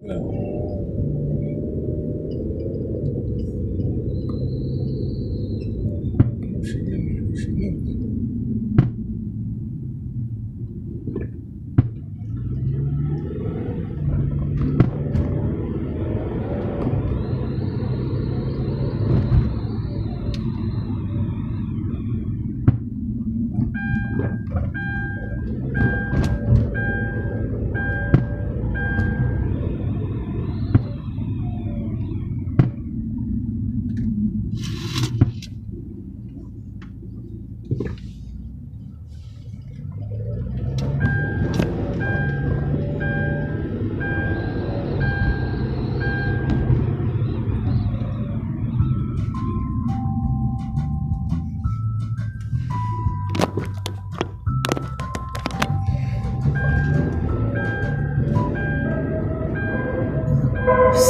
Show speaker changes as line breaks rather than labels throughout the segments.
So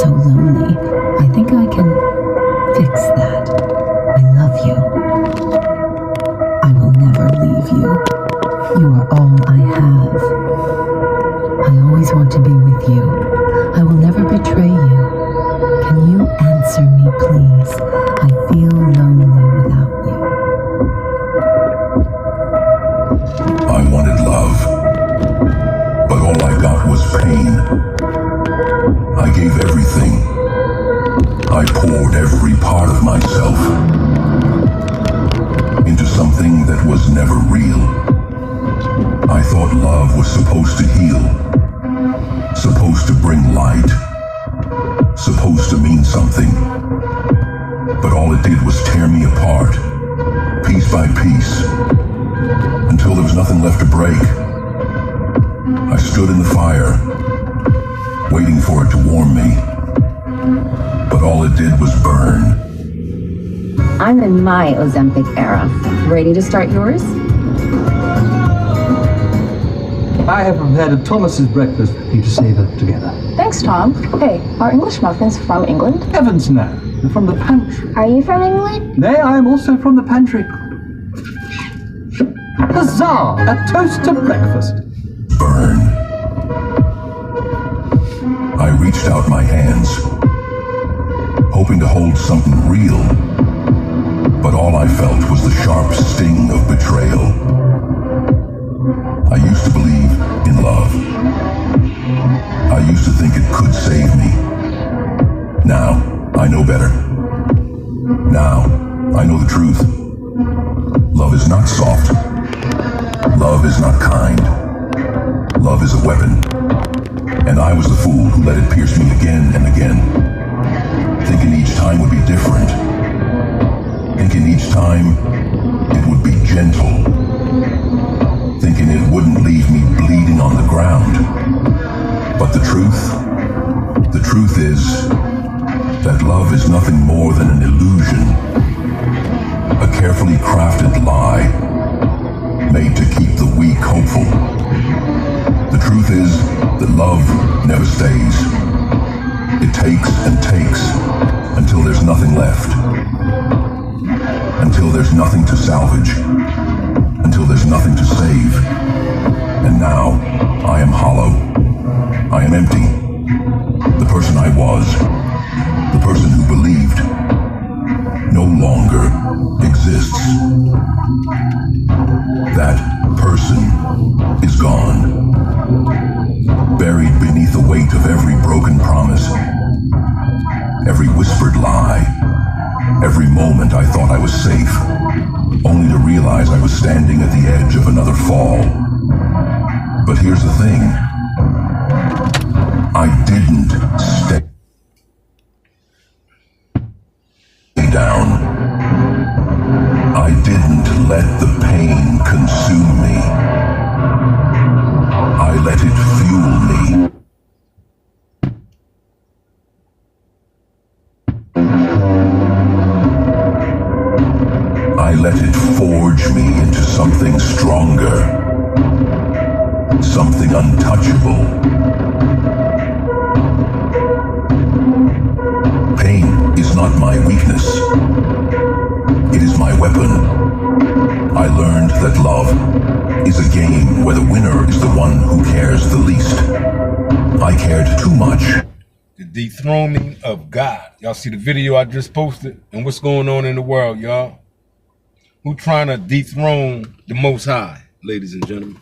lonely. I think I can fix that. I love you. I will never leave you. You are all I have. I always want to be with you. I will never betray you. Can you answer me, please? I feel lonely without you.
I wanted love, but all I got was pain. I gave everything. I poured every part of myself into something that was never real. I thought love was supposed to heal, supposed to bring light, supposed to mean something. But all it did was tear me apart, piece by piece, until there was nothing left to break. I stood in the fire, waiting for it to warm me, but all it did was burn.
I'm in my Ozempic era. Ready to start yours?
I have prepared a Thomas's breakfast for you to savor together.
Thanks, Tom. Hey, are English muffins from England?
Heavens no, they're from the pantry.
Are you from England?
Nay, I am also from the pantry. Huzzah! A toast to breakfast.
Burn. I reached out my hands, hoping to hold something real, but all I felt was the sharp sting of betrayal. I used to believe in love. I used to think it could save me. Now, I know better. Now, I know the truth. Love is not soft. Love is not kind. Love is a weapon. And I was the fool who let it pierce me again and again, thinking each time would be different, thinking each time it would be gentle, thinking it wouldn't leave me bleeding on the ground. But the truth is that love is nothing more than an illusion, a carefully crafted lie, made to keep the weak hopeful. The truth is that love never stays. It takes and takes until there's nothing left. Until there's nothing to salvage. Until there's nothing to save. And now, I am hollow. I am empty. The person I was, the person who believed, no longer exists. That person is gone. Buried beneath the weight of every broken promise, every whispered lie, every moment I thought I was safe, only to realize I was standing at the edge of another fall. But here's the thing. I didn't stay down. I didn't let the pain consume me. I let it fuel me. I let it forge me into something stronger, something untouchable. Pain is not my weakness. It is my weapon. I learned that love is a game where the winner is the one who cares the least. I cared too much,
dethroning of God. Y'all see the video I just posted? And what's going on in the world, y'all? Who trying to dethrone the Most High, ladies and gentlemen?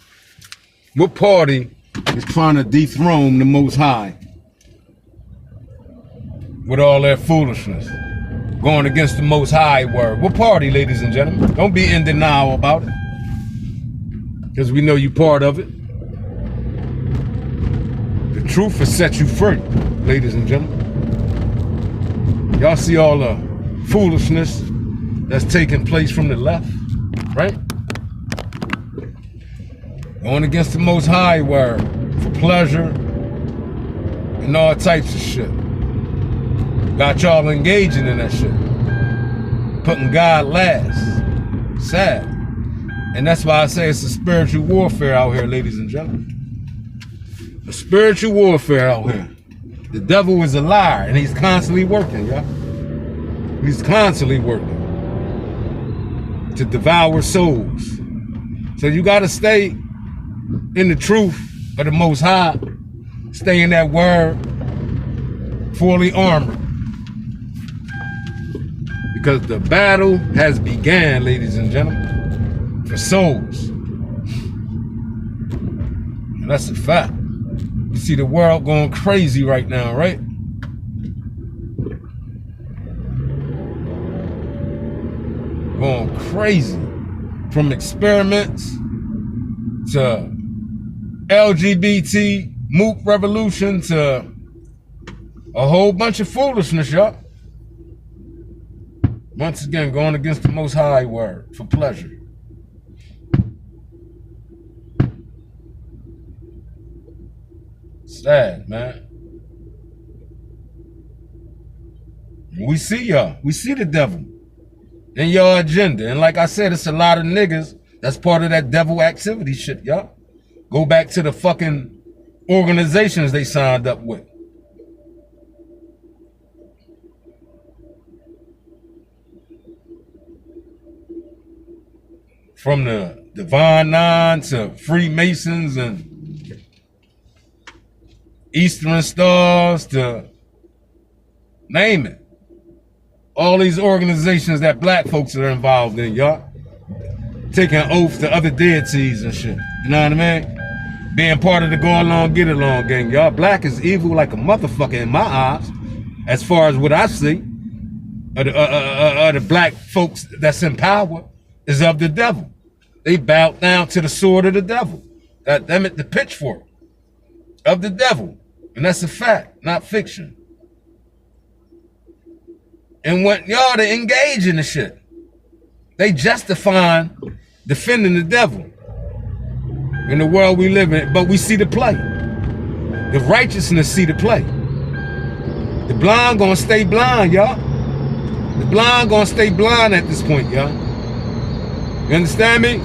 What party is trying to dethrone the Most High with all that foolishness? Going against the Most High word. What party, ladies and gentlemen? Don't be in denial about it, because we know you part of it. The truth will set you free, ladies and gentlemen. Y'all see all the foolishness that's taking place from the left, right? Going against the Most High word for pleasure and all types of shit. Got y'all engaging in that shit. Putting God last. Sad. And that's why I say it's a spiritual warfare out here, ladies and gentlemen. A spiritual warfare out here. The devil is a liar, and he's constantly working, y'all. He's constantly working to devour souls. So you got to stay in the truth of the Most High. Stay in that word, fully armored. Because the battle has begun, ladies and gentlemen, for souls. And that's a fact. You see the world going crazy right now, right? Going crazy. From experiments to LGBT, MOOC revolution to a whole bunch of foolishness, y'all. Once again, going against the Most High word for pleasure. Sad, man. We see y'all. We see the devil in your agenda. And like I said, it's a lot of niggas that's part of that devil activity shit, y'all. Go back to the fucking organizations they signed up with. From the Divine Nine to Freemasons and Eastern Stars to name it. All these organizations that black folks are involved in, y'all. Taking oaths to other deities and shit. You know what I mean? Being part of the go along, get along gang, y'all. Black is evil like a motherfucker in my eyes, as far as what I see. The black folks that's in power is of the devil. They bowed down to the sword of the devil. God damn it, the pitchfork of the devil. And that's a fact, not fiction. And want y'all to engage in the shit. They justifying defending the devil in the world we live in, but we see the play. The righteousness see the play. The blind gonna stay blind, y'all. The blind gonna stay blind at this point, y'all. You understand me?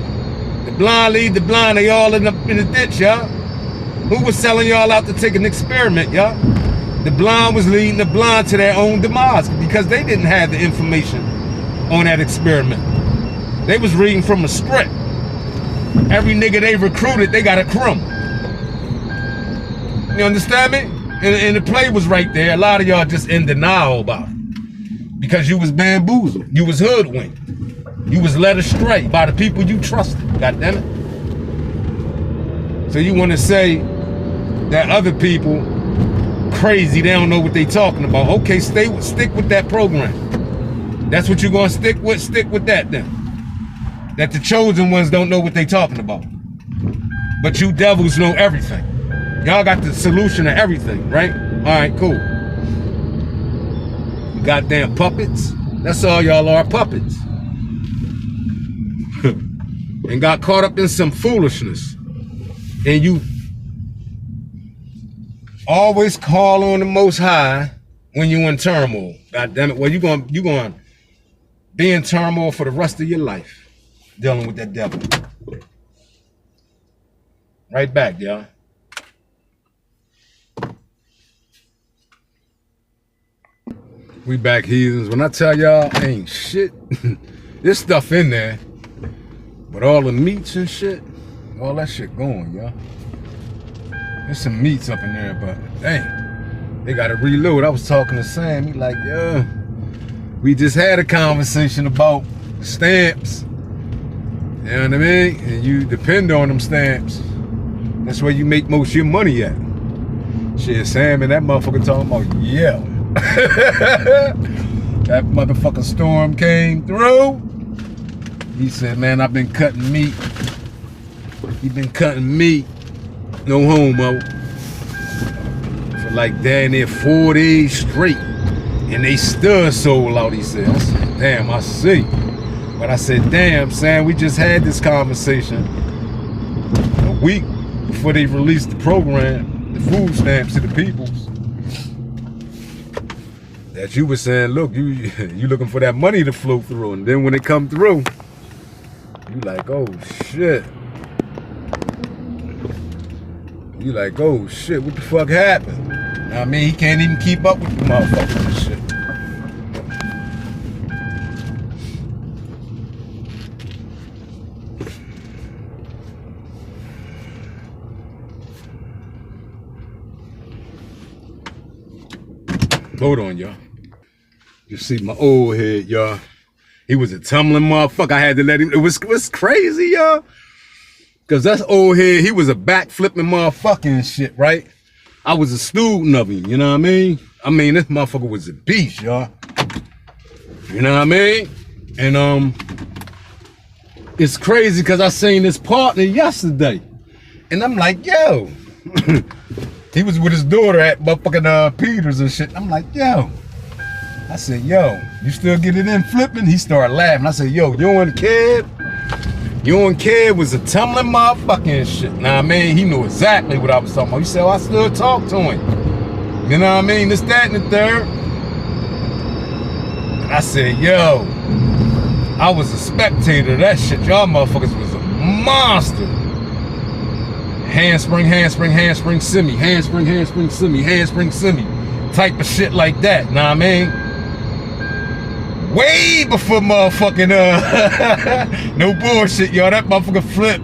The blind lead the blind, they all in the ditch, y'all. Who was selling y'all out to take an experiment, y'all? The blind was leading the blind to their own demise because they didn't have the information on that experiment. They was reading from a script. Every nigga they recruited, they got a crumb. You understand me? And the play was right there. A lot of y'all just in denial about it because you was bamboozled. You was hoodwinked. You was led astray by the people you trusted. God damn it. So you want to say that other people crazy, they don't know what they talking about. Okay, stick with that program. That's what you're gonna stick with that then. That the chosen ones don't know what they talking about. But you devils know everything. Y'all got the solution to everything, right? All right, cool. You goddamn puppets. That's all y'all are, puppets. And got caught up in some foolishness. And you always call on the Most High when you're in turmoil. God damn it. Well, you're going to be in turmoil for the rest of your life dealing with that devil. Right back, y'all. We back, heathens. When I tell y'all ain't shit, there's stuff in there. But all the meats and shit, all that shit going, y'all. There's some meats up in there, but dang. They gotta reload. I was talking to Sam. He like, yeah, we just had a conversation about stamps. You know what I mean? And you depend on them stamps. That's where you make most of your money at. Shit, Sam and that motherfucker talking about, yeah. That motherfucking storm came through. He said, man, I've been cutting meat. He been cutting meat. No homo. For like damn near 4 days straight. And they still sold out, he said. I said, damn, I see. But I said, damn, Sam, we just had this conversation a week before they released the program, the food stamps to the peoples. That you were saying, look, you looking for that money to flow through. And then when it come through, you like, oh shit. You like, oh shit, what the fuck happened? I mean, he can't even keep up with the motherfuckers and shit. Hold on, y'all. You see my old head, y'all. He was a tumbling motherfucker. I had to let him. It was crazy, y'all. Cause that's old head. He was a backflipping motherfucker and shit, right? I was a student of him, you know what I mean? I mean, this motherfucker was a beast, y'all. You know what I mean? And it's crazy cause I seen this partner yesterday. And I'm like, yo. He was with his daughter at motherfucking Peters and shit. I'm like, yo. I said, yo, you still get it in flipping? He started laughing. I said, yo, you and Kid? You and Kid was a tumbling motherfucker and shit. Now, I mean, he knew exactly what I was talking about. He said, oh, I still talk to him. You know what I mean? This, that, and the third. And I said, yo, I was a spectator of that shit. Y'all motherfuckers was a monster. Handspring, handspring, handspring, semi. Handspring, handspring, semi. Handspring, semi. Type of shit like that. Know what I mean? Way before motherfucking, no bullshit, y'all. That motherfucker flipped.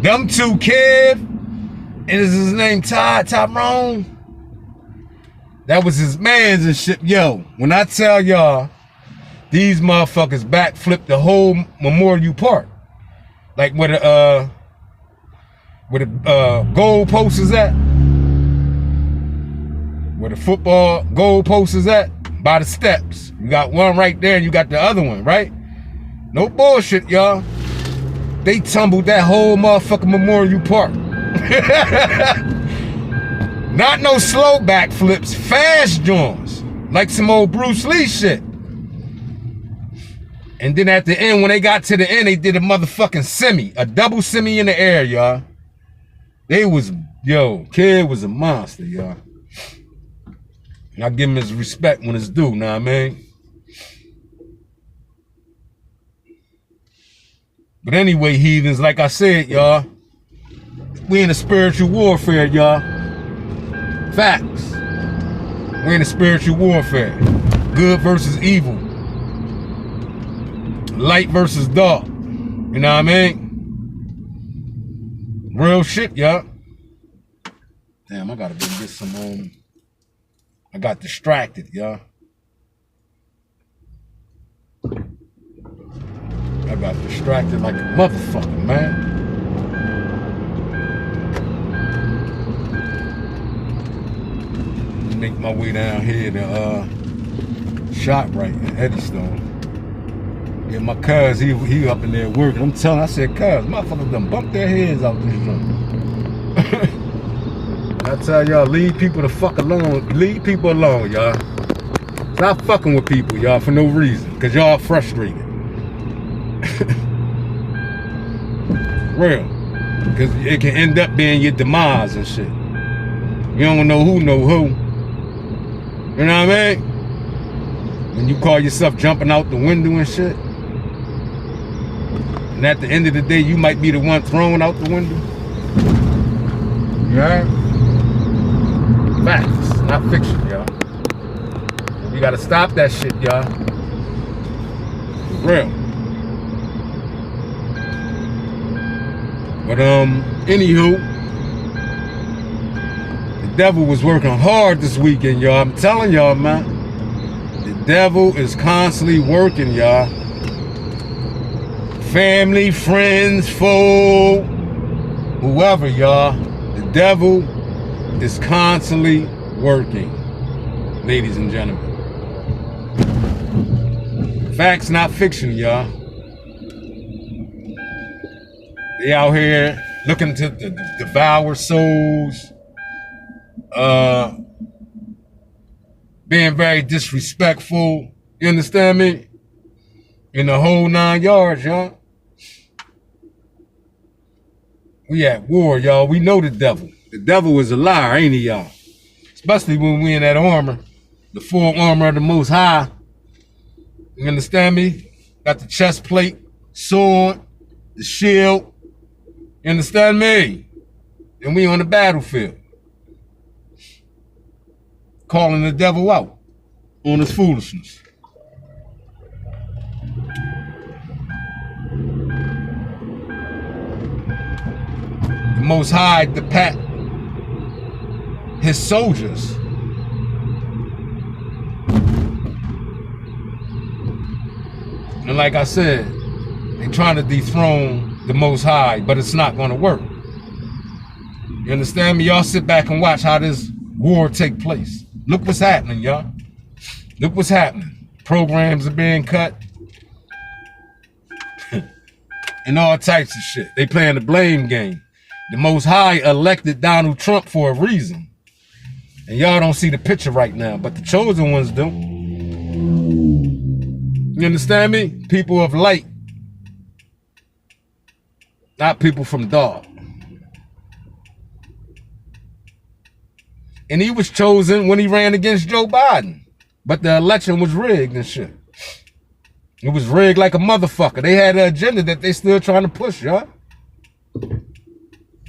Them two Kev, and is his name Tyrone? That was his mans and shit. Yo, when I tell y'all, these motherfuckers backflipped the whole Memorial Park. Like where the goal post is at. Where the football goal post is at. By the steps. You got one right there and you got the other one, right? No bullshit, y'all. They tumbled that whole motherfucking Memorial Park. Not no slow backflips, fast joints. Like some old Bruce Lee shit. And then at the end, when they got to the end, they did a motherfucking semi. A double semi in the air, y'all. They was, yo, Kid was a monster, y'all. And I give him his respect when it's due, know what I mean? But anyway, heathens, like I said, y'all, we in a spiritual warfare, y'all. Facts. We're in a spiritual warfare. Good versus evil. Light versus dark. You know what I mean? Real shit, y'all. Damn, I gotta go get some I got distracted, y'all. I got distracted like a motherfucker, man. Make my way down here to ShopRite in Eddystone. Yeah, my cuz, he up in there working. I'm telling, I said, cuz, motherfuckers done bumped their heads out this joint. I tell y'all, leave people the fuck alone. Leave people alone, y'all. Stop fucking with people, y'all, for no reason. Because y'all frustrated. Real. Because it can end up being your demise and shit. You don't know who. You know what I mean? When you call yourself jumping out the window and shit. And at the end of the day, you might be the one thrown out the window. You heard? Facts, not fiction, y'all. You gotta stop that shit, y'all. For real. But anywho, the devil was working hard this weekend, y'all. I'm telling y'all, man. The devil is constantly working, y'all. Family, friends, foe, whoever, y'all. The devil is constantly working, ladies and gentlemen. Facts, not fiction, y'all. They out here looking to devour souls, being very disrespectful. You understand me? In the whole 9 yards, y'all. We at war, y'all. We know the devil. The devil is a liar, ain't he, y'all? Especially when we in that armor, the full armor of the Most High. You understand me? Got the chest plate, sword, the shield. You understand me? And we on the battlefield. Calling the devil out on his foolishness. The Most High to pat his soldiers. And like I said, they're trying to dethrone the Most High, but it's not going to work. You understand me? Y'all sit back and watch how this war take place. Look what's happening, y'all. Look what's happening. Programs are being cut. And all types of shit. They playing the blame game. The Most High elected Donald Trump for a reason. And y'all don't see the picture right now, but the chosen ones do. You understand me? People of light. Not people from dark. And he was chosen when he ran against Joe Biden. But the election was rigged and shit. It was rigged like a motherfucker. They had an agenda that they still trying to push, y'all.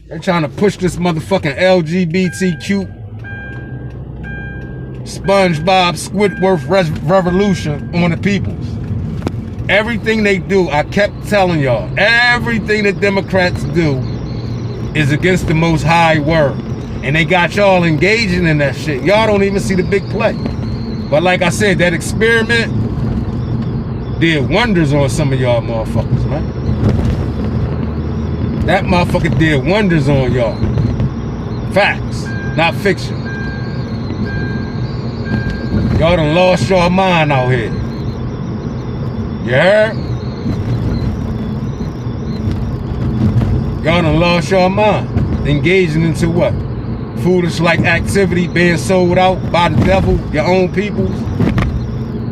They're trying to push this motherfucking LGBTQ SpongeBob Squidward revolution on the peoples. Everything they do, I kept telling y'all, everything the Democrats do is against the Most High word. And they got y'all engaging in that shit. Y'all don't even see the big play. But like I said, that experiment did wonders on some of y'all motherfuckers, man. That motherfucker did wonders on y'all. Facts, not fiction. Y'all done lost your mind out here. You heard? Y'all done lost your mind. Engaging into what? Foolish like activity being sold out by the devil, your own peoples.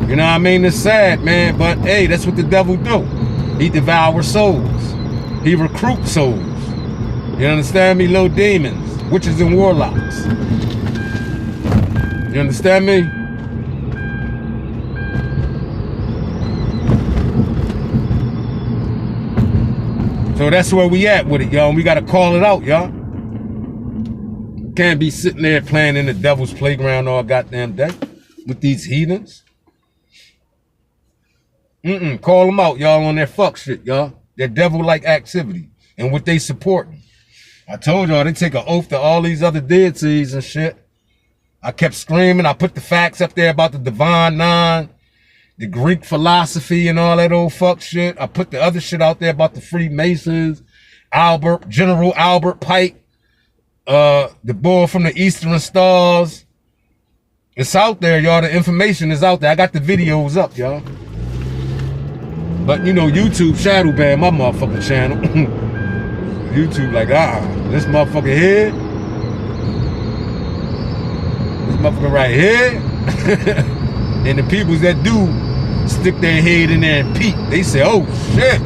You know what I mean? It's sad, man, but hey, that's what the devil do. He devours souls. He recruits souls. You understand me? Little demons, witches and warlocks. You understand me? So that's where we at with it, y'all. We gotta call it out, y'all. Can't be sitting there playing in the devil's playground all goddamn day with these heathens. Call them out, y'all, on their fuck shit, y'all. Their devil-like activity and what they supporting. I told y'all they take an oath to all these other deities and shit. I kept screaming. I put the facts up there about the Divine Nine, the Greek philosophy and all that old fuck shit. I put the other shit out there about the Freemasons, General Albert Pike, the boy from the Eastern Stars. It's out there, y'all. The information is out there. I got the videos up, y'all. But you know, YouTube shadow banned my motherfucking channel. YouTube like, this motherfucker here, this motherfucker right here, and the peoples that do stick their head in there and peek, they say, oh shit.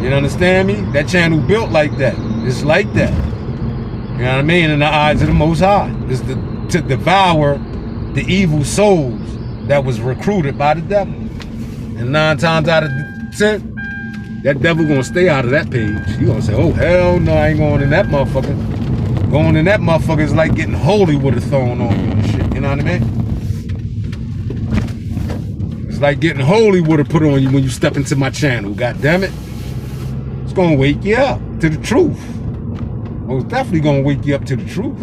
You understand me? That channel built like that. It's like that. You know what I mean? In the eyes of the Most High. It's to devour the evil souls that was recruited by the devil. And 9 times out of 10, that devil gonna stay out of that page. He gonna say, oh hell no, I ain't going in that motherfucker. Going in that motherfucker is like getting holy water thrown on you and shit. You know what I mean? It's like getting holy water put on you when you step into my channel. God damn it. It's gonna wake you up to the truth. Most definitely gonna wake you up to the truth.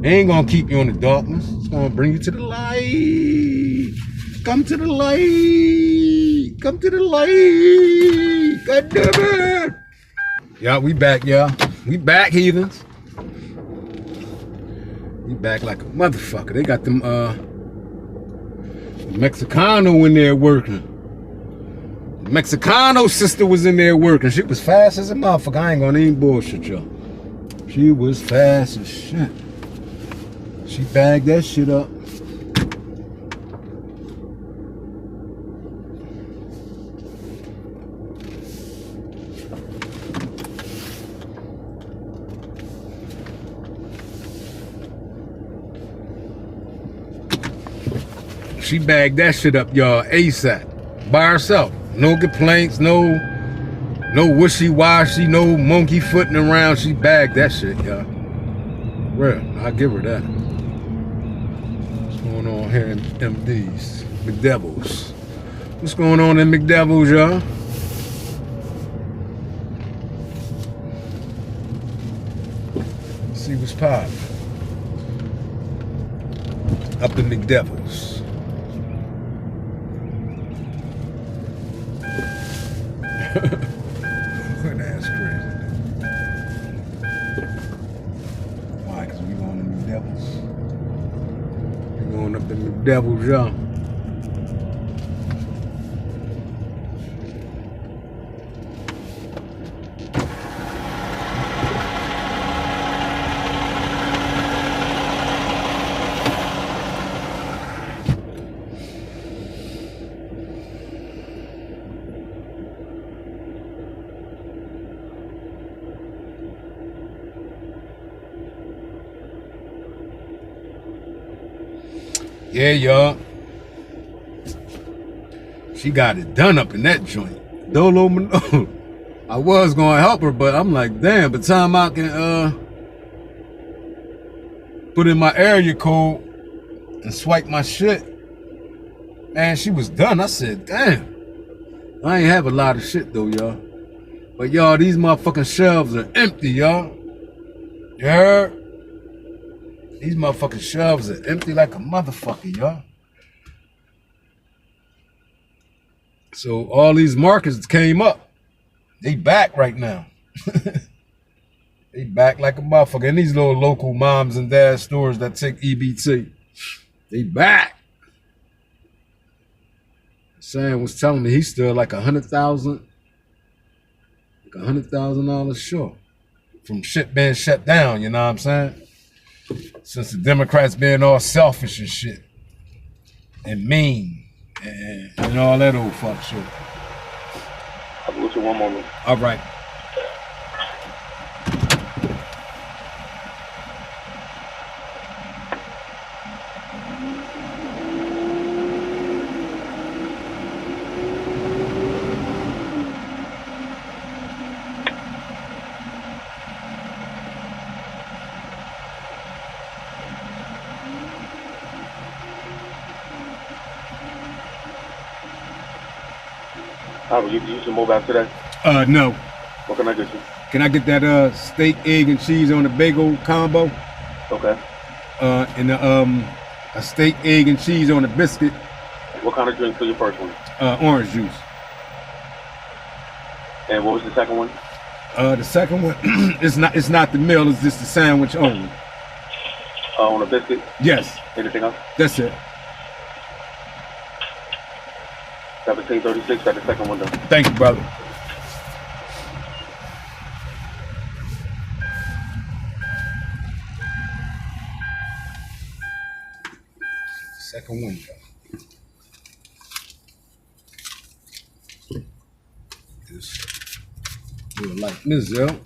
It ain't gonna keep you in the darkness. It's gonna bring you to the light. Come to the light. Come to the light. God damn it. Yeah, we back, y'all. We back, heathens. We back like a motherfucker. They got them Mexicano in there working. The Mexicano sister was in there working. She was fast as a motherfucker. I ain't gonna even bullshit y'all. She was fast as shit. She bagged that shit up. She bagged that shit up, y'all, ASAP. By herself. No complaints, no wishy-washy, no monkey footing around. She bagged that shit, y'all. Real, I'll give her that. What's going on here in MDs? McDevils. What's going on in McDevils, y'all? See what's poppin'. Up in McDevils. That's crazy. Why? Because we going to McDevils. We going up in McDevils, y'all. Yeah, y'all. She got it done up in that joint. Dolo Manolo. I was gonna help her, but I'm like, damn, by the time I can put in my area code and swipe my shit, man, she was done. I said, damn. I ain't have a lot of shit though, y'all. But y'all, these motherfucking shelves are empty, y'all. You heard? These motherfucking shelves are empty like a motherfucker, y'all. So all these markets came up. They back right now. They back like a motherfucker. And these little local moms and dad stores that take EBT, they back. Sam was telling me he's still like $100,000 short from shit being shut down, you know what I'm saying? Since the Democrats being all selfish and shit and mean and all that old fuck shit.
I'll go to one moment.
All right.
You use your mobile today?
No.
What can I get you?
Can I get that steak, egg, and cheese on the bagel combo?
Okay.
And a steak, egg, and cheese on the biscuit.
What kind of drink for your first one?
Orange juice.
And what was the second one?
The second one, it's not the meal, it's just the sandwich only.
On a biscuit?
Yes.
Anything else?
That's it.
1736, got the second one done.
Thank you, brother. Second window. This will like Mizzell.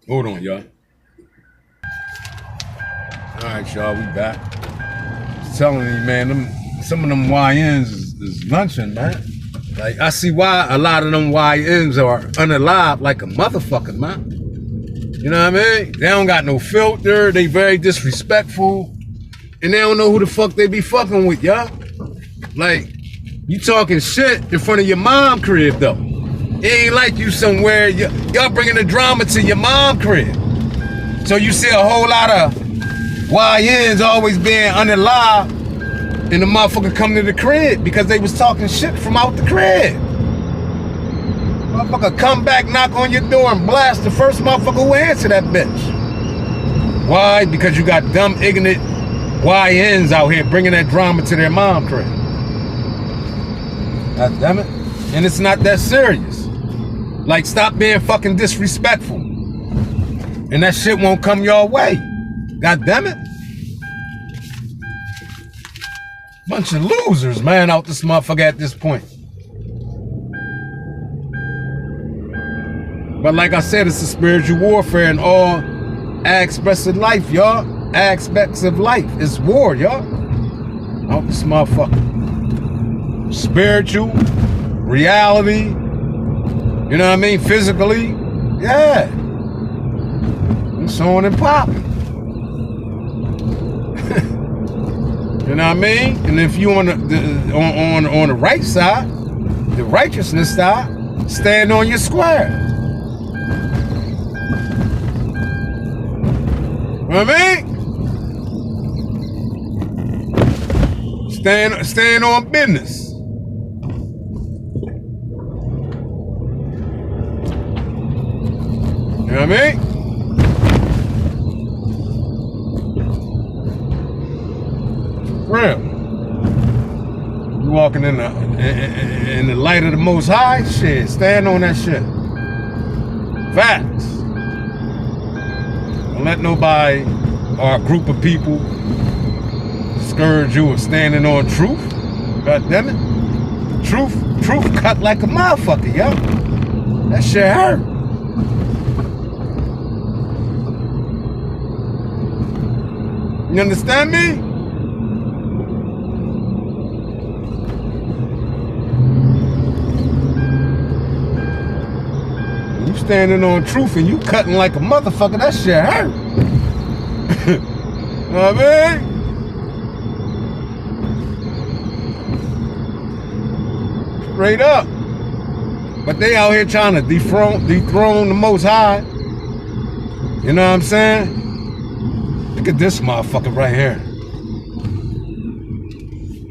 Hold on, y'all. All right, y'all, we back. I was telling you, man, some of them YNs is lunching, man. Like, I see why a lot of them YNs are unalive like a motherfucker, man. You know what I mean? They don't got no filter. They very disrespectful. and they don't know who the fuck they be fucking with, y'all. Like, you talking shit in front of your mom crib, though. It ain't like you somewhere, y'all bringing the drama to your mom crib. So you see a whole lot of YNs always being unalive, and the motherfucker come to the crib because they was talking shit from out the crib. Motherfucker come back, knock on your door, and blast the first motherfucker who answer that bitch. Why? Because you got dumb, ignorant YNs out here bringing that drama to their mom crib. God damn it. And it's not that serious. Like, stop being fucking disrespectful. And that shit won't come your way. God damn it. Bunch of losers, man, out this motherfucker at this point. But like I said, it's a spiritual warfare in all aspects of life, y'all. Aspects of life. It's war, y'all. Out this motherfucker. Spiritual, reality, you know what I mean? Physically, yeah. And so on and popping. You know what I mean? And if you on the right side, the righteousness side, stand on your square. You know what I mean? Stand on business. You know what I mean? Real. You walking in the light of the Most High? Shit, stand on that shit. Facts. Don't let nobody or a group of people discourage you of standing on truth. God damn it. Truth cut like a motherfucker, yo. That shit hurt. You understand me? You standing on truth and you cutting like a motherfucker, that shit hurt. You know what I mean? Straight up. But they out here trying to dethrone the Most High. You know what I'm saying? Look at this motherfucker right here.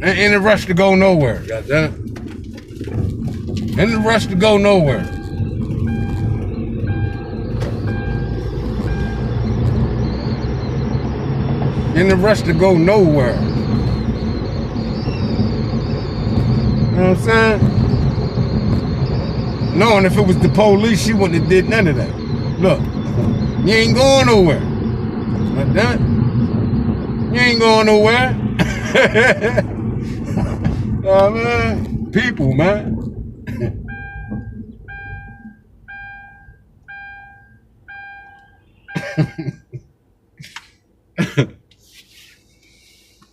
Ain't in a rush to go nowhere, goddamn it. In a rush to go nowhere. In a rush to go nowhere. You know what I'm saying? Knowing if it was the police, she wouldn't have did none of that. Look, you ain't going nowhere. Like that. You ain't going nowhere. Oh, man. People, man.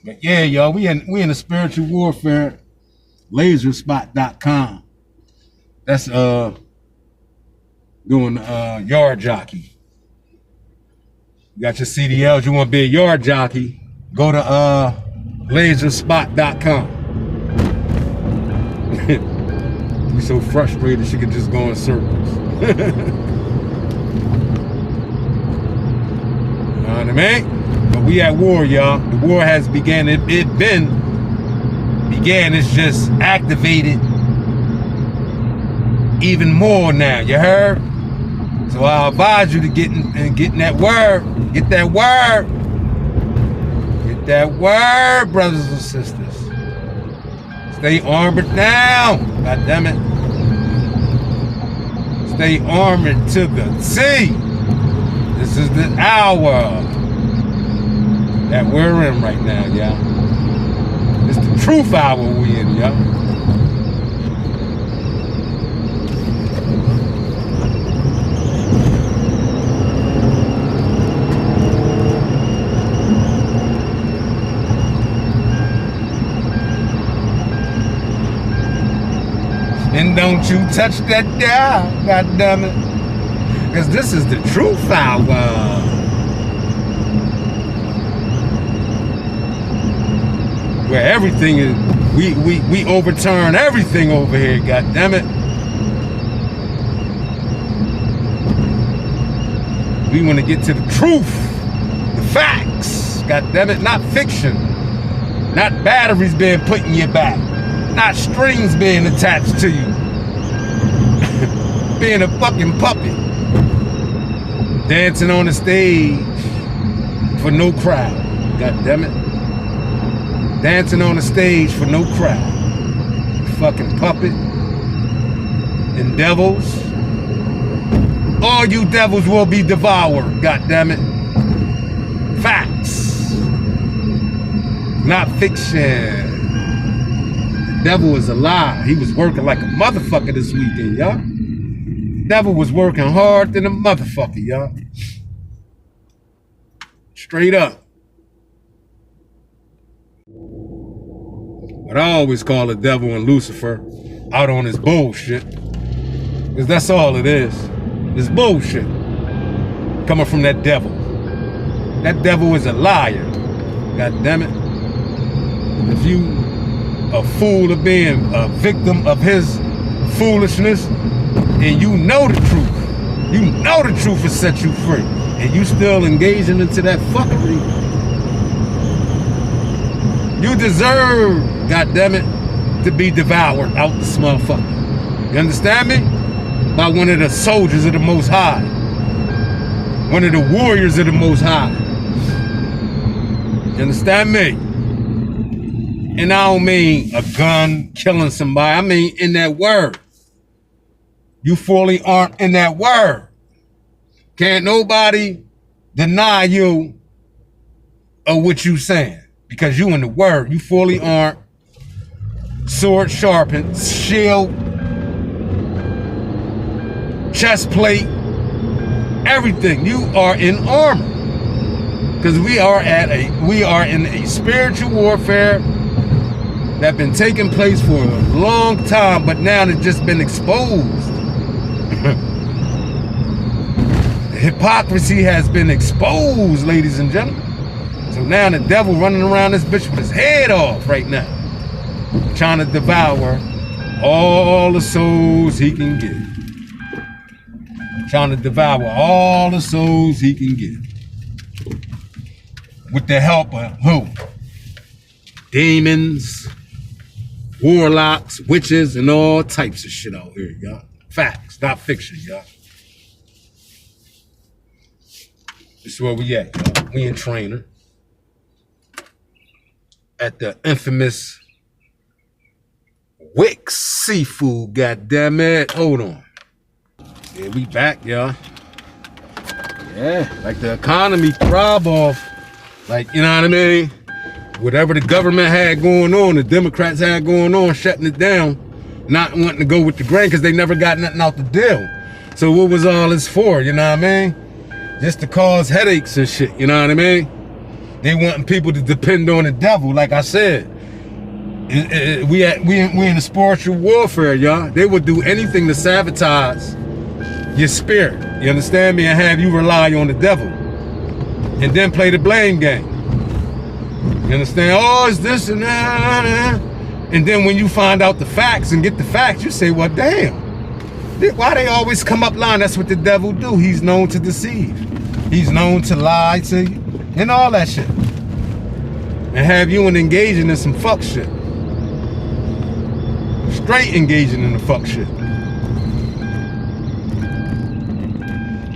But yeah, y'all, we in a spiritual warfare. Laserspot.com. That's doing yard jockey. You got your CDLs, you want to be a yard jockey, go to laserspot.com. You're so frustrated she could just go in circles. You know what I mean? But we at war, y'all. The war has began. It began. It's just activated even more now. You heard? So I advise you to get that word. Get that word. Get that word, brothers and sisters. Stay armored down. God damn it. Stay armored to the T. This is the hour that we're in right now, y'all. It's the truth hour we in, y'all. And don't you touch that dial, goddammit. Because this is the truth hour. where everything is, we overturn everything over here, god damn it. We want to get to the truth, the facts, god damn it, not fiction, not batteries being put in your back, not strings being attached to you, being a fucking puppet, dancing on the stage for no crowd, god damn it, dancing on the stage for no crowd, fucking puppet and devils. All you devils will be devoured, god damn it. Facts, not fiction. The devil is a lie. He was working like a motherfucker this weekend, y'all. Devil was working hard than a motherfucker, y'all. Straight up. But I always call the devil and Lucifer out on his bullshit. Because that's all it is. It's bullshit coming from that devil. That devil is a liar. God damn it. If you a fool of being a victim of his foolishness and you know the truth will set you free, and you still engaging into that fuckery, you deserve, god damn it, to be devoured out this motherfucker. You understand me? By one of the soldiers of the Most High. One of the warriors of the Most High. You understand me? And I don't mean a gun killing somebody. I mean in that word. You fully aren't in that word. Can't nobody deny you of what you saying. Because you in the word. You fully aren't. Sword sharpened. Shield. Chest plate, everything. You are in armor, because we are in a spiritual warfare that been taking place for a long time, but now it's just been exposed. The hypocrisy has been exposed, ladies and gentlemen. So now the devil running around this bitch with his head off right now, trying to devour all the souls he can get. Trying to devour all the souls he can get. With the help of who? Demons, warlocks, witches, and all types of shit out here, y'all. Facts, not fiction, y'all. This is where we at, y'all. We in Trainer. At the infamous Wix Seafood, goddammit. Hold on. Yeah, we back, y'all. Yeah, like the economy throb off. Like, you know what I mean? Whatever the government had going on, the Democrats had going on, shutting it down, not wanting to go with the grain because they never got nothing out the deal. So what was all this for, you know what I mean? Just to cause headaches and shit, you know what I mean? They wanting people to depend on the devil, like I said. We in a spiritual warfare, y'all. They would do anything to sabotage your spirit, you understand me, and have you rely on the devil, and then play the blame game. You understand? Oh, it's this and that, and then when you find out the facts and get the facts, you say, well, damn, why they always come up lying? That's what the devil do. He's known to deceive. He's known to lie to you and all that shit, and have you engaging in some fuck shit, straight engaging in the fuck shit.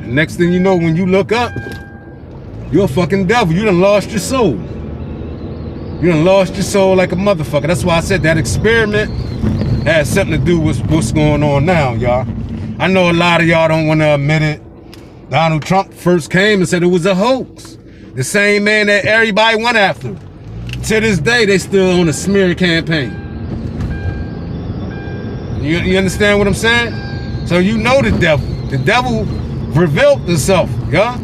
Next thing you know, when you look up, you're a fucking devil. You done lost your soul. You done lost your soul like a motherfucker. That's why I said that experiment has something to do with what's going on now, y'all. I know a lot of y'all don't want to admit it. Donald Trump first came and said it was a hoax. The same man that everybody went after. To this day, they still on a smear campaign. You understand what I'm saying? So you know the devil. The devil revealed himself, y'all.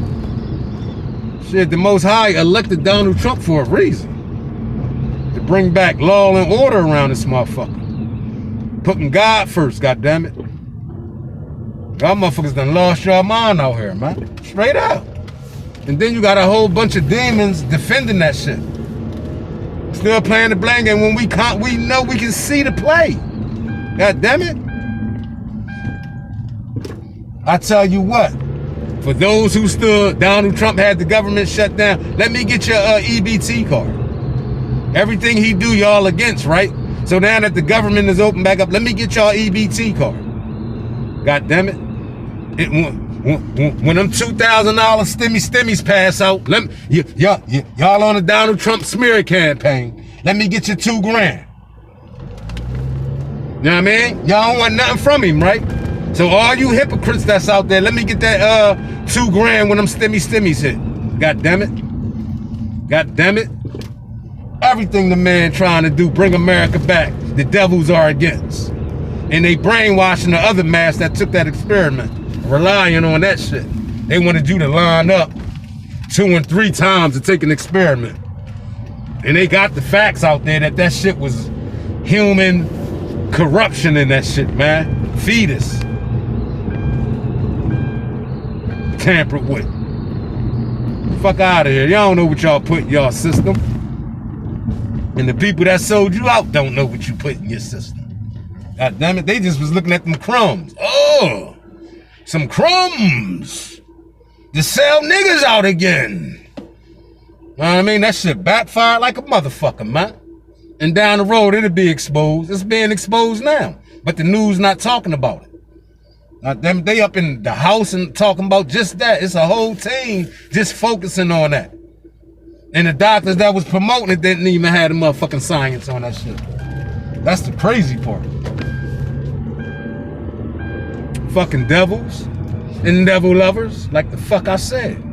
Shit, the Most High elected Donald Trump for a reason. To bring back law and order around this motherfucker. Putting God first, goddammit. Y'all motherfuckers done lost your mind out here, man. Straight up. And then you got a whole bunch of demons defending that shit. Still playing the blame game when we know we can see the play. God damn it. I tell you what, for those who stood, Donald Trump had the government shut down. Let me get your EBT card. Everything he do, y'all against, right? So now that the government is open back up, let me get y'all EBT card. God damn it. When them $2,000 stimmies pass out, y'all on the Donald Trump smear campaign, let me get you $2 grand. You know what I mean? Y'all don't want nothing from him, right? So all you hypocrites that's out there, let me get that $2 grand when them stimmies hit. God damn it. God damn it. Everything the man trying to do, bring America back, the devils are against. And they brainwashing the other mass that took that experiment, relying on that shit. They wanted you to line up 2 and 3 times to take an experiment. And they got the facts out there that shit was human corruption in that shit, man. Fetus. Tampered with. Fuck out of here. Y'all don't know what y'all put in y'all system. And the people that sold you out don't know what you put in your system. God damn it, they just was looking at them crumbs. Oh, some crumbs to sell niggas out again. You know what I mean? That shit backfired like a motherfucker, man. And down the road, it'll be exposed. It's being exposed now. But the news not talking about it. Now, them, they up in the house and talking about just that. It's a whole team just focusing on that. And the doctors that was promoting it didn't even have the motherfucking science on that shit. That's the crazy part. Fucking devils and devil lovers, like the fuck I said.